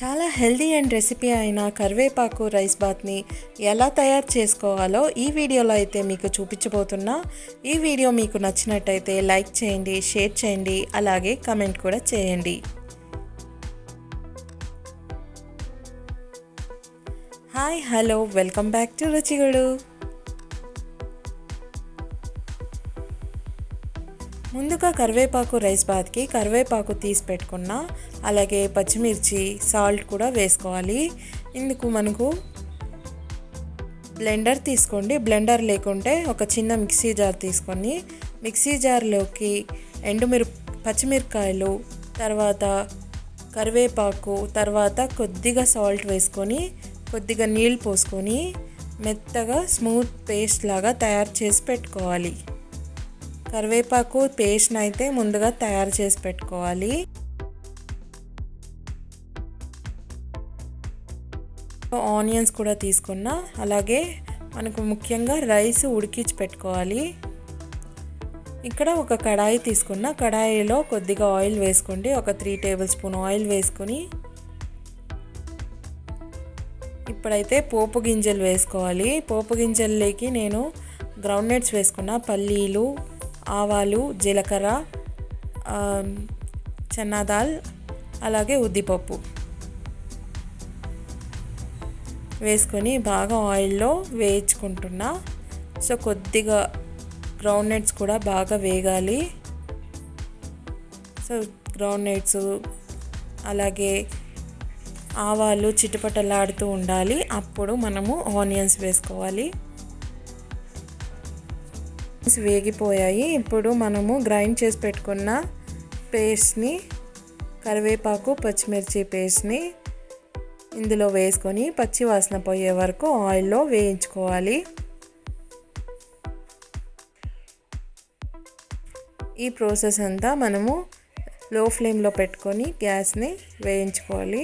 చాలా healthy and recipe అయిన కరివేపాకు రైస్ బాత్ని ఎలా తయారు చేసుకోవాలో ఈ వీడియోలో అయితే మీకు చూపించబోతున్నా. ఈ వీడియో మీకు నచ్చినట్టయితే లైక్ చేయండి, షేర్ చేయండి, అలాగే కమెంట్ కూడా చేయండి. Hi hello welcome back to Ruchigalu. ముందుగా కరివేపాకు రైస్ బాత్కి కరివేపాకు తీసి పెట్టుకున్న, అలాగే పచ్చిమిర్చి, సాల్ట్ కూడా వేసుకోవాలి. ఇందుకు మనకు బ్లెండర్ తీసుకోండి. బ్లెండర్ లేకుంటే ఒక చిన్న మిక్సీ జార్ తీసుకొని మిక్సీ జార్లోకి పచ్చిమిరపకాయలు, తర్వాత కరివేపాకు, తర్వాత కొద్దిగా సాల్ట్ వేసుకొని కొద్దిగా నీళ్ళు పోసుకొని మెత్తగా స్మూత్ పేస్ట్ లాగా తయారు చేసి పెట్టుకోవాలి. కరివేపాకు పేస్ట్ని అయితే ముందుగా తయారు చేసి పెట్టుకోవాలి. ఆనియన్స్ కూడా తీసుకున్నా, అలాగే మనకు ముఖ్యంగా రైస్ ఉడికించి పెట్టుకోవాలి. ఇక్కడ ఒక కడాయి తీసుకున్న, కడాయిలో కొద్దిగా ఆయిల్ వేసుకోండి. ఒక 3 టేబుల్ స్పూన్ ఆయిల్ వేసుకొని ఇప్పుడైతే పోపు గింజలు వేసుకోవాలి. పోపు గింజల్లోకి నేను గ్రౌండ్ నట్స్ వేసుకున్న, పల్లీలు, ఆవాలు, జీలకర్ర, చన్నదాల్, అలాగే ఉద్దిపప్పు వేసుకొని బాగా ఆయిల్లో వేయించుకుంటున్నా. సో కొద్దిగా గ్రౌండ్ నట్స్ కూడా బాగా వేగాలి. సో గ్రౌండ్ నట్స్ అలాగే ఆవాలు చిటపటలాడుతూ ఉండాలి. అప్పుడు మనము ఆనియన్స్ వేసుకోవాలి. వేగిపోయాయి. ఇప్పుడు మనము గ్రైండ్ చేసి పెట్టుకున్న పేస్ట్ని, కరివేపాకు పచ్చిమిర్చి పేస్ట్ని ఇందులో వేసుకొని పచ్చి వాసన పోయే వరకు ఆయిల్లో వేయించుకోవాలి. ఈ ప్రాసెస్ అంతా మనము లో ఫ్లేమ్లో పెట్టుకొని గ్యాస్ని వేయించుకోవాలి.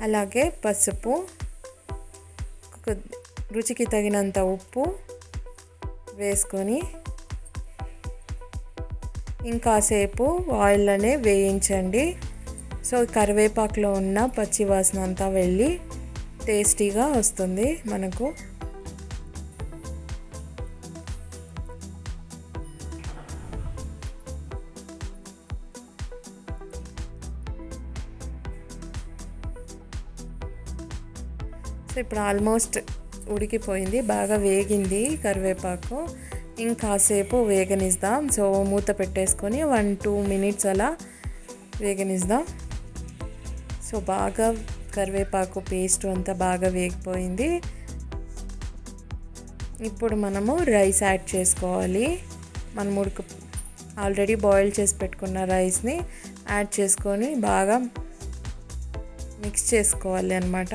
అలాగే పసుపు, రుచికి తగినంత ఉప్పు వేసుకొని ఇంకాసేపు ఆయిల్లోనే వేయించండి. సో కరివేపాకులో ఉన్న పచ్చి వాసన అంతా వెళ్ళి టేస్టీగా వస్తుంది మనకు. సో ఇప్పుడు ఆల్మోస్ట్ ఉడికిపోయింది, బాగా వేగింది కరివేపాకు. ఇంకాసేపు వేగనిద్దాం. సో మూత పెట్టేసుకొని 1-2 మినిట్స్ అలా వేగనిద్దాం. సో బాగా కరివేపాకు పేస్ట్ అంతా బాగా వేగిపోయింది. ఇప్పుడు మనము రైస్ యాడ్ చేసుకోవాలి. మనం ఆల్రెడీ బాయిల్ చేసి పెట్టుకున్న రైస్ని యాడ్ చేసుకొని బాగా మిక్స్ చేసుకోవాలి అన్నమాట.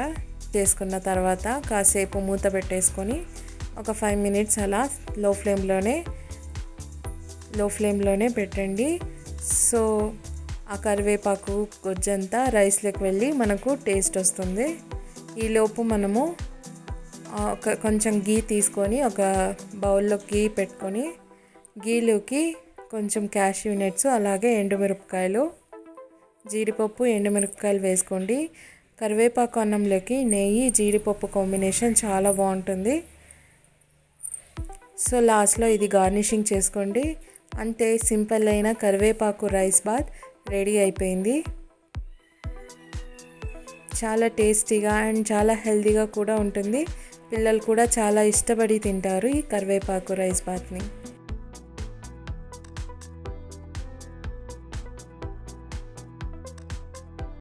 చేసుకున్న తర్వాత కాసేపు మూత పెట్టేసుకొని ఒక 5 మినిట్స్ అలా లో ఫ్లేమ్లోనే పెట్టండి. సో ఆ కరివేపాకు గొజ్జంతా రైస్లోకి వెళ్ళి మనకు టేస్ట్ వస్తుంది. ఈలోపు మనము కొంచెం గీ తీసుకొని ఒక బౌల్లో గీ పెట్టుకొని గీలోకి కొంచెం క్యాష్యూ నట్స్, అలాగే ఎండుమిరపకాయలు, జీడిపప్పు, ఎండుమిరపకాయలు వేసుకోండి. కరివేపాకు అన్నంలోకి నెయ్యి, జీడిపప్పు కాంబినేషన్ చాలా బాగుంటుంది. సో లాస్ట్లో ఇది గార్నిషింగ్ చేసుకోండి. అంతే, సింపుల్ అయిన కరివేపాకు రైస్ బాత్ రెడీ అయిపోయింది. చాలా టేస్టీగా అండ్ చాలా హెల్తీగా కూడా ఉంటుంది. పిల్లలు కూడా చాలా ఇష్టపడి తింటారు ఈ కరివేపాకు రైస్ బాత్ని.